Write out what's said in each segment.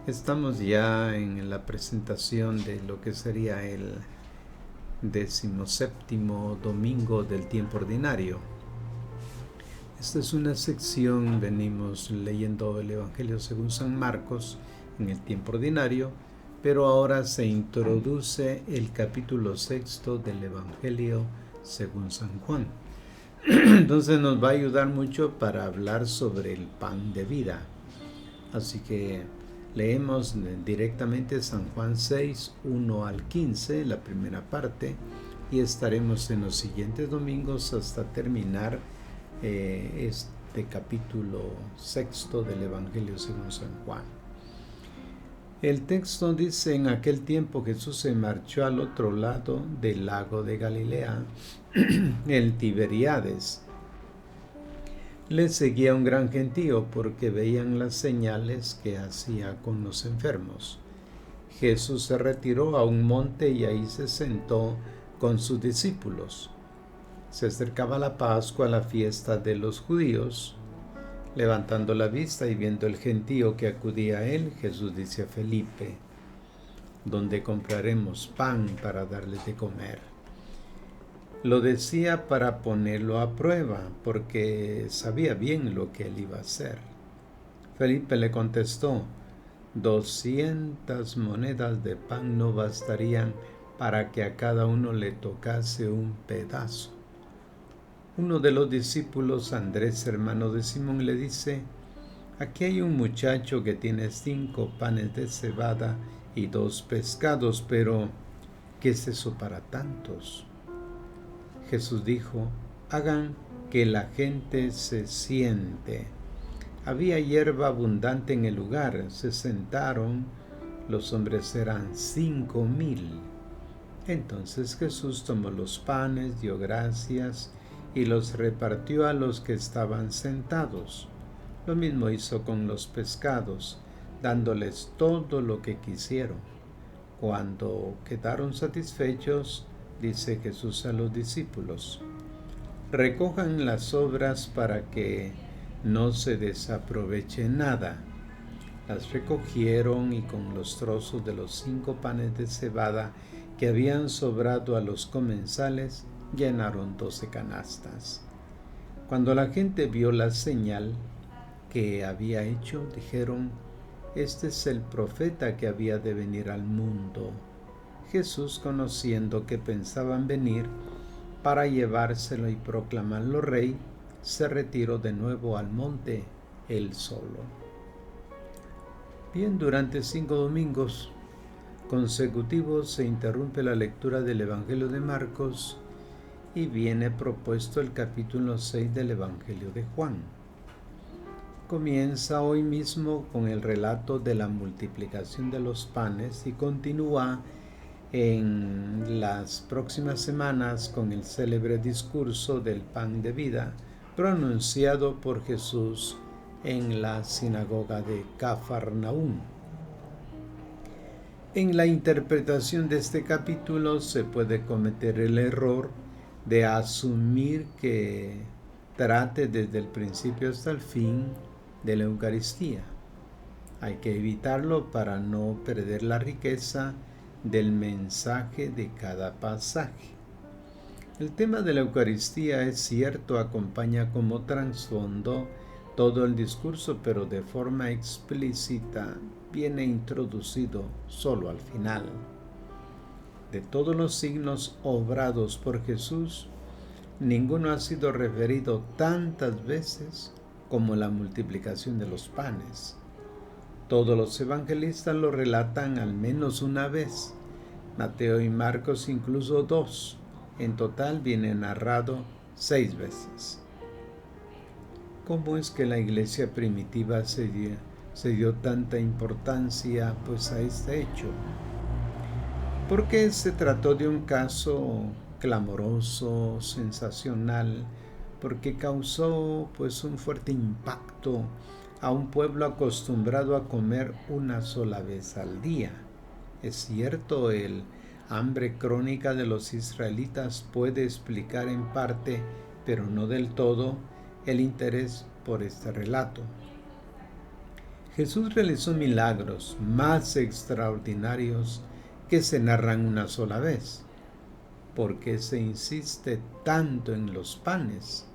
Estamos ya en la presentación de lo que sería el 17º domingo del tiempo ordinario. Esta es una sección, venimos leyendo el Evangelio según San Marcos en el tiempo ordinario, pero ahora se introduce el capítulo 6 del Evangelio según San Juan. Entonces nos va a ayudar mucho para hablar sobre el pan de vida. Así que leemos directamente San Juan 6, 1 al 15, la primera parte, y estaremos en los siguientes domingos hasta terminar este capítulo 6 del Evangelio según San Juan. El texto dice: en aquel tiempo Jesús se marchó al otro lado del lago de Galilea, el Tiberíades. Le seguía un gran gentío porque veían las señales que hacía con los enfermos. Jesús se retiró a un monte y ahí se sentó con sus discípulos. Se acercaba la Pascua, la fiesta de los judíos. Levantando la vista y viendo el gentío que acudía a él, Jesús dice a Felipe: ¿dónde compraremos pan para darles de comer? Lo decía para ponerlo a prueba, porque sabía bien lo que él iba a hacer. Felipe le contestó: 200 monedas de pan no bastarían para que a cada uno le tocase un pedazo. Uno de los discípulos, Andrés, hermano de Simón, le dice: aquí hay un muchacho que tiene 5 panes de cebada y 2 pescados, pero ¿qué es eso para tantos? Jesús dijo: hagan que la gente se siente. Había hierba abundante en el lugar. Se sentaron. Los hombres eran 5,000. Entonces Jesús tomó los panes, dio gracias y los repartió a los que estaban sentados. Lo mismo hizo con los pescados, dándoles todo lo que quisieron. Cuando quedaron satisfechos, dice Jesús a los discípulos: recojan las sobras para que no se desaproveche nada. Las recogieron y con los trozos de los 5 panes de cebada que habían sobrado a los comensales, llenaron 12 canastas. Cuando la gente vio la señal que había hecho, dijeron: este es el profeta que había de venir al mundo. Jesús, conociendo que pensaban venir para llevárselo y proclamarlo rey, se retiró de nuevo al monte él solo. Bien, durante 5 domingos consecutivos se interrumpe la lectura del Evangelio de Marcos y viene propuesto el capítulo 6 del Evangelio de Juan. Comienza hoy mismo con el relato de la multiplicación de los panes y continúa en las próximas semanas con el célebre discurso del pan de vida pronunciado por Jesús en la sinagoga de Cafarnaúm. En la interpretación de este capítulo se puede cometer el error de asumir que trate desde el principio hasta el fin de la Eucaristía. Hay que evitarlo para no perder la riqueza del mensaje de cada pasaje. El tema de la Eucaristía, es cierto, acompaña como trasfondo todo el discurso, pero de forma explícita viene introducido solo al final. De todos los signos obrados por Jesús, ninguno ha sido referido tantas veces como la multiplicación de los panes. Todos los evangelistas lo relatan al menos una vez, Mateo y Marcos incluso 2. En total viene narrado 6 veces. ¿Cómo es que la iglesia primitiva se dio tanta importancia a este hecho? Porque se trató de un caso clamoroso, sensacional, porque causó un fuerte impacto a un pueblo acostumbrado a comer una sola vez al día. Es cierto, el hambre crónica de los israelitas puede explicar en parte, pero no del todo, el interés por este relato. Jesús realizó milagros más extraordinarios que se narran una sola vez. ¿Por qué se insiste tanto en los panes?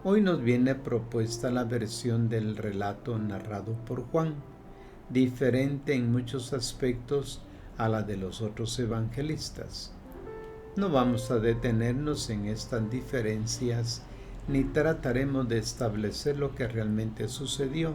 Hoy nos viene propuesta la versión del relato narrado por Juan, diferente en muchos aspectos a la de los otros evangelistas. No vamos a detenernos en estas diferencias ni trataremos de establecer lo que realmente sucedió.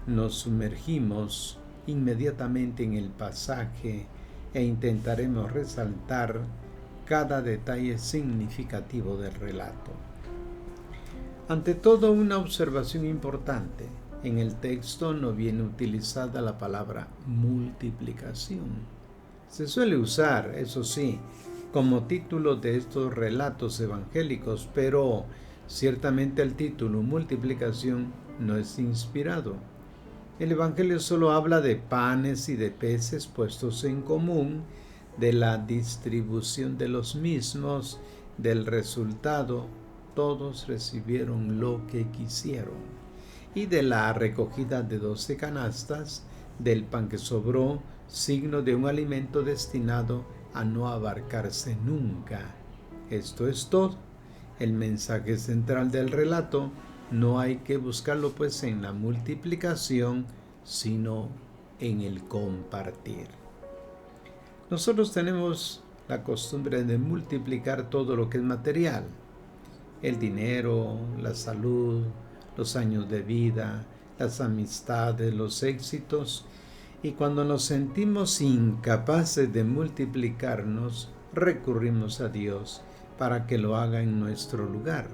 Nos sumergimos inmediatamente en el pasaje e intentaremos resaltar cada detalle significativo del relato. Ante todo, una observación importante. En el texto no viene utilizada la palabra multiplicación. Se suele usar, eso sí, como título de estos relatos evangélicos, pero ciertamente el título multiplicación no es inspirado. El Evangelio solo habla de panes y de peces puestos en común, de la distribución de los mismos, del resultado, todos recibieron lo que quisieron, y de la recogida de 12 canastas, del pan que sobró, signo de un alimento destinado a no abarcarse nunca. Esto es todo. El mensaje central del relato no hay que buscarlo pues en la multiplicación, sino en el compartir. Nosotros tenemos la costumbre de multiplicar todo lo que es material, el dinero, la salud, los años de vida, las amistades, los éxitos, y cuando nos sentimos incapaces de multiplicarnos, recurrimos a Dios para que lo haga en nuestro lugar.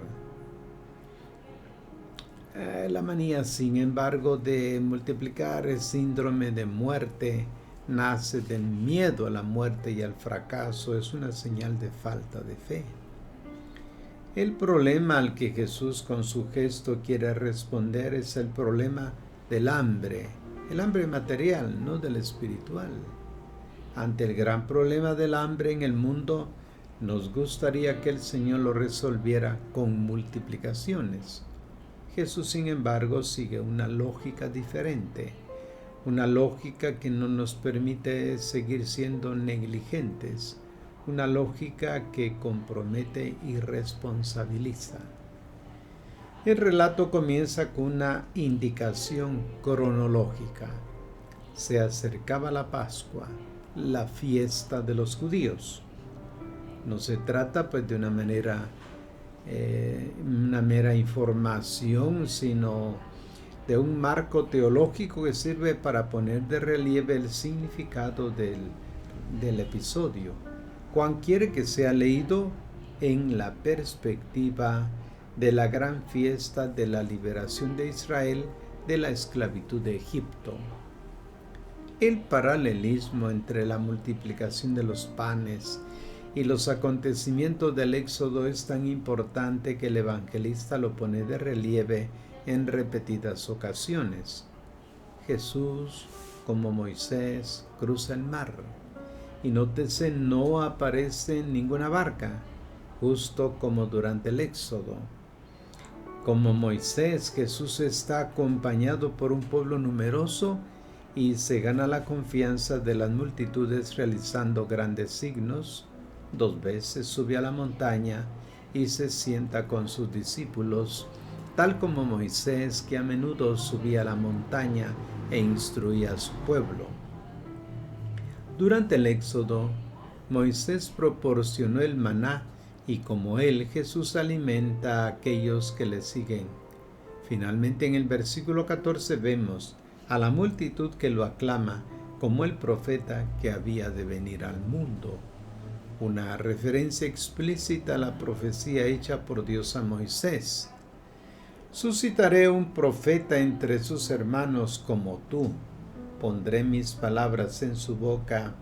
La manía, sin embargo, de multiplicar el síndrome de muerte nace del miedo a la muerte y al fracaso. Es una señal de falta de fe. El problema al que Jesús con su gesto quiere responder es el problema del hambre, el hambre material, no del espiritual. Ante el gran problema del hambre en el mundo, nos gustaría que el Señor lo resolviera con multiplicaciones. Jesús, sin embargo, sigue una lógica diferente, una lógica que no nos permite seguir siendo negligentes, una lógica que compromete y responsabiliza. El relato comienza con una indicación cronológica. Se acercaba la Pascua, la fiesta de los judíos. No se trata pues de una mera información, sino de un marco teológico que sirve para poner de relieve el significado del episodio. Juan quiere que sea leído en la perspectiva de la gran fiesta de la liberación de Israel de la esclavitud de Egipto. El paralelismo entre la multiplicación de los panes y los acontecimientos del Éxodo es tan importante que el evangelista lo pone de relieve en repetidas ocasiones. Jesús, como Moisés, cruza el mar. Y nótese, no aparece en ninguna barca, justo como durante el Éxodo. Como Moisés, Jesús está acompañado por un pueblo numeroso y se gana la confianza de las multitudes realizando grandes signos. 2 veces sube a la montaña y se sienta con sus discípulos, tal como Moisés, que a menudo subía a la montaña e instruía a su pueblo. Durante el Éxodo, Moisés proporcionó el maná y como él, Jesús alimenta a aquellos que le siguen. Finalmente, en el versículo 14 vemos a la multitud que lo aclama como el profeta que había de venir al mundo. Una referencia explícita a la profecía hecha por Dios a Moisés. Suscitaré un profeta entre sus hermanos como tú. Pondré mis palabras en su boca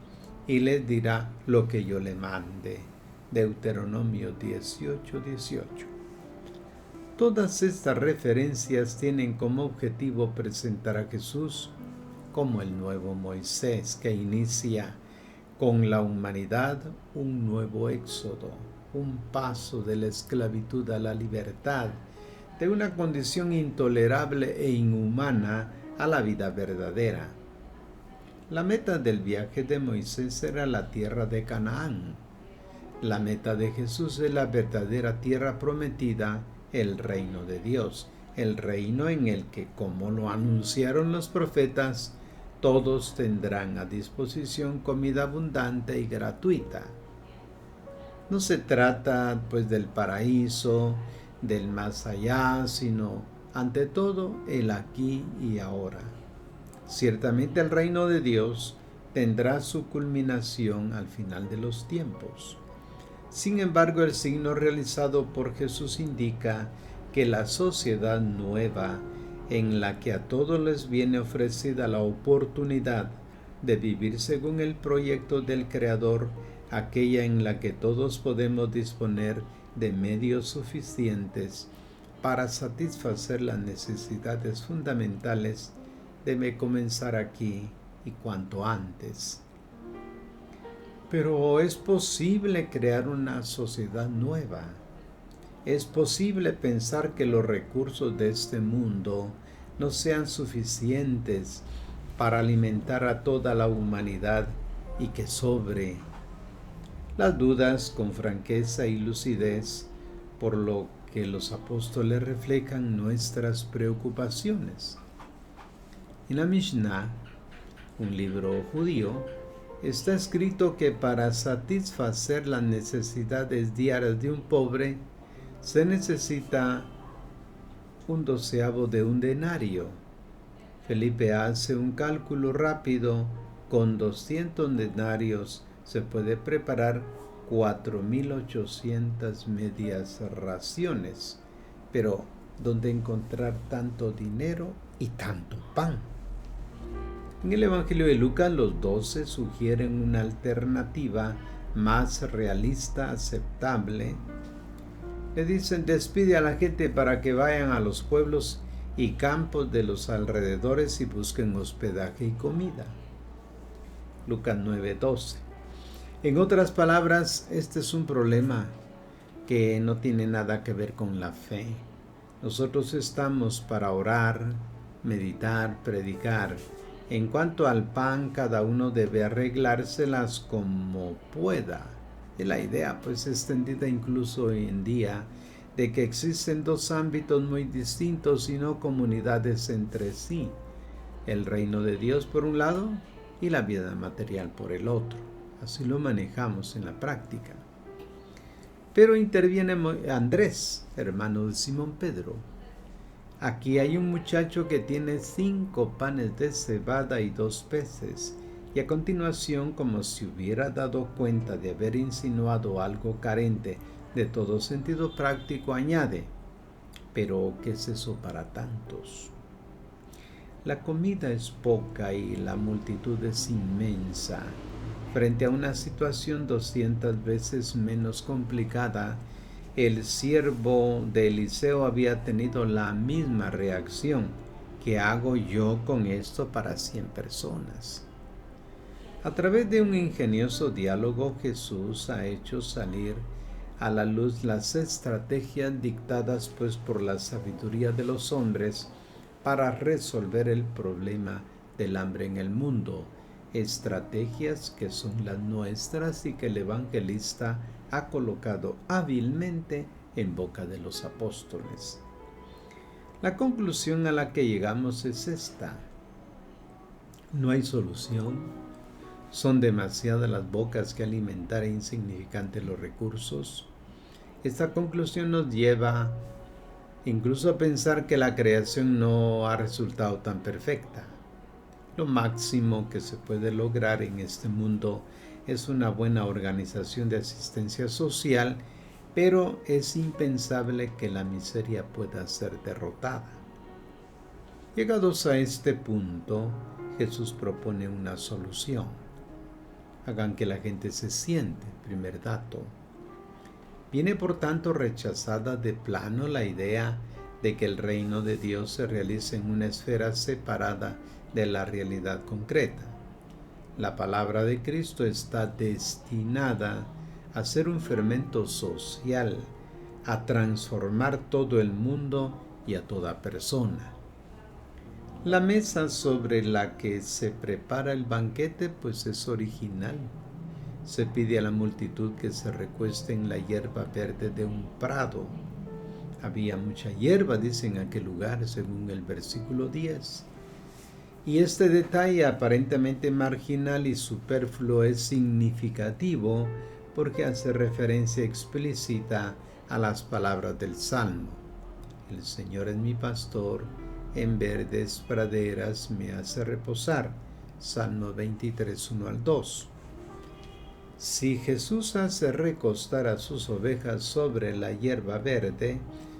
y les dirá lo que yo le mande. Deuteronomio 18:18. Todas estas referencias tienen como objetivo presentar a Jesús como el nuevo Moisés que inicia con la humanidad un nuevo éxodo, un paso de la esclavitud a la libertad, de una condición intolerable e inhumana a la vida verdadera. La meta del viaje de Moisés era la tierra de Canaán. La meta de Jesús es la verdadera tierra prometida, el reino de Dios, el reino en el que, como lo anunciaron los profetas, todos tendrán a disposición comida abundante y gratuita. No se trata pues del paraíso, del más allá, sino ante todo el aquí y ahora. Ciertamente el reino de Dios tendrá su culminación al final de los tiempos. Sin embargo, el signo realizado por Jesús indica que la sociedad nueva, en la que a todos les viene ofrecida la oportunidad de vivir según el proyecto del Creador, aquella en la que todos podemos disponer de medios suficientes para satisfacer las necesidades fundamentales, debe comenzar aquí y cuanto antes. Pero es posible crear una sociedad nueva. Es posible pensar que los recursos de este mundo no sean suficientes para alimentar a toda la humanidad y que sobre. Las dudas con franqueza y lucidez, por lo que los apóstoles reflejan nuestras preocupaciones. En la Mishnah, un libro judío, está escrito que para satisfacer las necesidades diarias de un pobre se necesita 1/12 de un denario. Felipe hace un cálculo rápido. Con 200 denarios se puede preparar 4.800 medias raciones. Pero, ¿dónde encontrar tanto dinero y tanto pan? En el Evangelio de Lucas, los 12 sugieren una alternativa más realista, aceptable. Le dicen: despide a la gente para que vayan a los pueblos y campos de los alrededores y busquen hospedaje y comida. Lucas 9:12. En otras palabras, este es un problema que no tiene nada que ver con la fe. Nosotros estamos para orar, meditar, predicar. En cuanto al pan, cada uno debe arreglárselas como pueda. Y la idea pues extendida incluso hoy en día de que existen dos ámbitos muy distintos y no comunidades entre sí: el reino de Dios por un lado y la vida material por el otro. Así lo manejamos en la práctica. Pero interviene Andrés, hermano de Simón Pedro. Aquí hay un muchacho que tiene 5 panes de cebada y 2 peces, y a continuación, como si hubiera dado cuenta de haber insinuado algo carente de todo sentido práctico, añade: ¿pero qué es eso para tantos? La comida es poca y la multitud es inmensa. Frente a una situación 200 veces menos complicada, el siervo de Eliseo había tenido la misma reacción: ¿qué hago yo con esto para 100 personas? A través de un ingenioso diálogo, Jesús ha hecho salir a la luz las estrategias dictadas pues por la sabiduría de los hombres para resolver el problema del hambre en el mundo. Estrategias que son las nuestras y que el evangelista ha colocado hábilmente en boca de los apóstoles. La conclusión a la que llegamos es esta: no hay solución. Son demasiadas las bocas que alimentar e insignificantes los recursos. Esta conclusión nos lleva incluso a pensar que la creación no ha resultado tan perfecta. Lo máximo que se puede lograr en este mundo es una buena organización de asistencia social, pero es impensable que la miseria pueda ser derrotada. Llegados a este punto, Jesús propone una solución. Hagan que la gente se siente, primer dato. Viene por tanto rechazada de plano la idea de que el reino de Dios se realice en una esfera separada de la realidad concreta. La palabra de Cristo está destinada a ser un fermento social, a transformar todo el mundo y a toda persona. La mesa sobre la que se prepara el banquete pues es original. Se pide a la multitud que se recueste en la hierba verde de un prado. Había mucha hierba, dice, en aquel lugar, según el versículo 10. Y este detalle aparentemente marginal y superfluo es significativo porque hace referencia explícita a las palabras del Salmo. El Señor es mi pastor, en verdes praderas me hace reposar. Salmo 23, 1 al 2. Si Jesús hace recostar a sus ovejas sobre la hierba verde,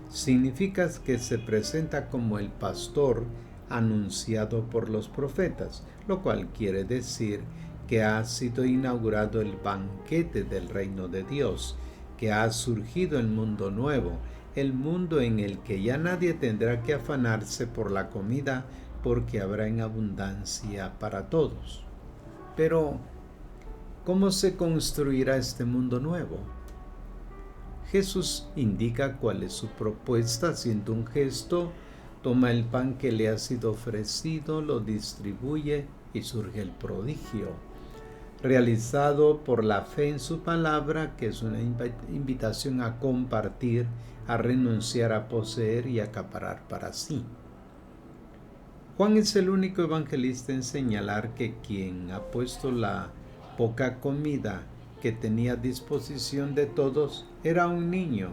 significa que se presenta como el pastor anunciado por los profetas, lo cual quiere decir que ha sido inaugurado el banquete del reino de Dios, que ha surgido el mundo nuevo, el mundo en el que ya nadie tendrá que afanarse por la comida porque habrá en abundancia para todos. Pero, ¿cómo se construirá este mundo nuevo? Jesús indica cuál es su propuesta haciendo un gesto, toma el pan que le ha sido ofrecido, lo distribuye y surge el prodigio, realizado por la fe en su palabra, que es una invitación a compartir, a renunciar a poseer y acaparar para sí. Juan es el único evangelista en señalar que quien ha puesto la poca comida que tenía a disposición de todos era un niño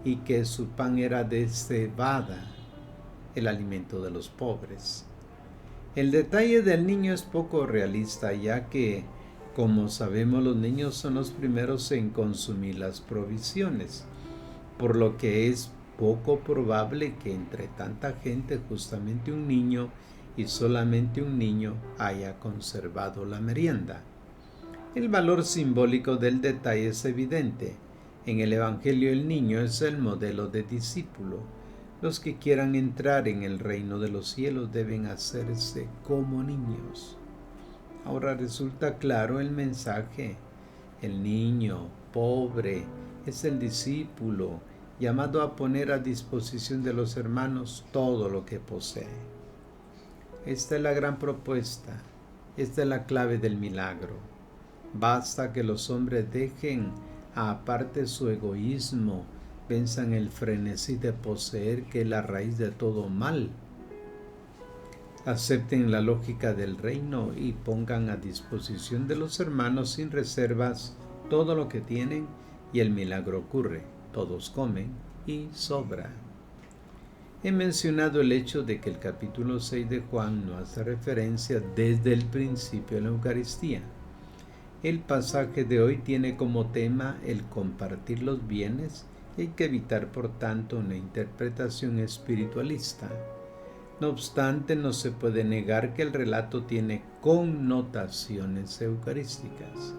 y que su pan era de cebada, el alimento de los pobres. El detalle del niño es poco realista, ya que, como sabemos, los niños son los primeros en consumir las provisiones, por lo que es poco probable que entre tanta gente justamente un niño y solamente un niño haya conservado la merienda. El valor simbólico del detalle es evidente. En el Evangelio el niño es el modelo de discípulo. Los que quieran entrar en el reino de los cielos deben hacerse como niños. Ahora resulta claro el mensaje. El niño pobre es el discípulo llamado a poner a disposición de los hermanos todo lo que posee. Esta es la gran propuesta. Esta es la clave del milagro. Basta que los hombres dejen aparte su egoísmo, venzan el frenesí de poseer, que es la raíz de todo mal. Acepten la lógica del reino y pongan a disposición de los hermanos sin reservas todo lo que tienen y el milagro ocurre. Todos comen y sobra. He mencionado el hecho de que el capítulo 6 de Juan no hace referencia desde el principio a la Eucaristía. El pasaje de hoy tiene como tema el compartir los bienes y hay que evitar por tanto una interpretación espiritualista. No obstante, no se puede negar que el relato tiene connotaciones eucarísticas.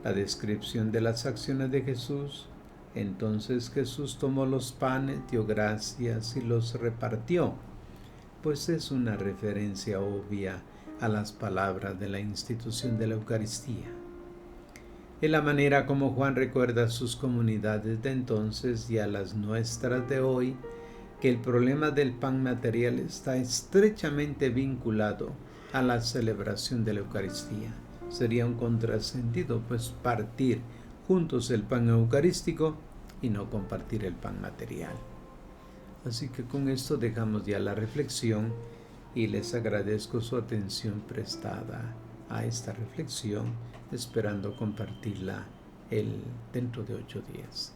La descripción de las acciones de Jesús. Entonces Jesús tomó los panes, dio gracias y los repartió, pues es una referencia obvia a las palabras de la institución de la Eucaristía. En la manera como Juan recuerda a sus comunidades de entonces y a las nuestras de hoy, que el problema del pan material está estrechamente vinculado a la celebración de la Eucaristía. Sería un contrasentido, pues, partir juntos el pan eucarístico y no compartir el pan material. Así que con esto dejamos ya la reflexión y les agradezco su atención prestada a esta reflexión, esperando compartirla dentro de 8 días.